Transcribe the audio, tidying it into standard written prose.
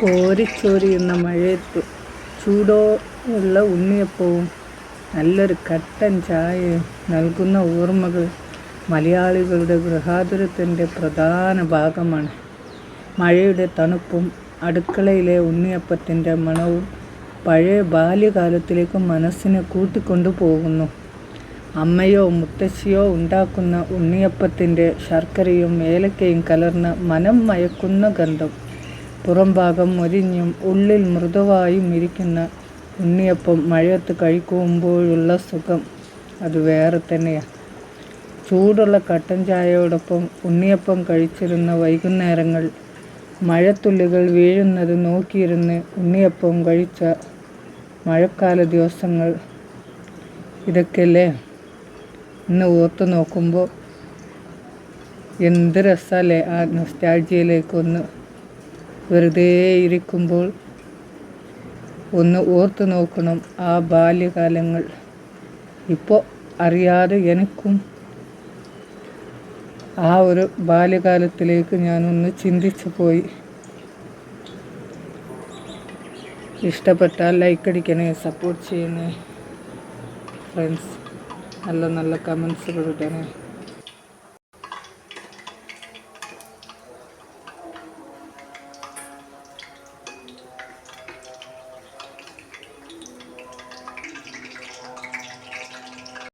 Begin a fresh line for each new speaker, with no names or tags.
കോരിച്ചൊരിയുന്ന മഴയത്ത് ചൂടോടുള്ള ഉണ്ണിയപ്പവും നല്ലൊരു കട്ടൻ ചായയും നൽകുന്ന ഓർമ്മകൾ മലയാളികളുടെ ഗൃഹാതുരത്തിൻ്റെ പ്രധാന ഭാഗമാണ്. മഴയുടെ തണുപ്പും അടുക്കളയിലെ ഉണ്ണിയപ്പത്തിൻ്റെ മണവും പഴയ ബാല്യകാലത്തിലേക്ക് മനസ്സിനെ കൂട്ടിക്കൊണ്ടു പോകുന്നു. അമ്മയോ മുത്തശ്ശിയോ ഉണ്ടാക്കുന്ന ഉണ്ണിയപ്പത്തിൻ്റെ ശർക്കരയും ഏലക്കയും കലർന്ന മനം മയക്കുന്ന ഗന്ധം, പുറംഭാഗം മൊരിഞ്ഞും ഉള്ളിൽ മൃദുവായും ഇരിക്കുന്ന ഉണ്ണിയപ്പം മഴയത്ത് കഴിക്കുമ്പോഴുള്ള സുഖം അത് വേറെ തന്നെയാണ്. ചൂടുള്ള കട്ടൻ ചായയോടൊപ്പം ഉണ്ണിയപ്പം കഴിച്ചിരുന്ന വൈകുന്നേരങ്ങൾ, മഴത്തുള്ളികൾ വീഴുന്നത് നോക്കിയിരുന്ന് ഉണ്ണിയപ്പം കഴിച്ച മഴക്കാല ദിവസങ്ങൾ, ഇതൊക്കെയല്ലേ ഇന്ന് ഓർത്ത് നോക്കുമ്പോൾ എന്ത് രസമല്ലേ. ആ നൊസ്റ്റാൾജിയയിലേക്കൊന്ന് വെറുതെ ഇരിക്കുമ്പോൾ ഒന്ന് ഓർത്ത് നോക്കണം ആ ബാല്യകാലങ്ങൾ. ഇപ്പോൾ അറിയാതെ എനിക്കും ആ ഒരു ബാല്യകാലത്തിലേക്ക് ഞാനൊന്ന് ചിന്തിച്ചു പോയി. ഇഷ്ടപ്പെട്ടാൽ ലൈക്ക് അടിക്കണേ, സപ്പോർട്ട് ചെയ്യണേ ഫ്രണ്ട്സ്. നല്ല നല്ല കമൻസുകൾ ഇടണേ.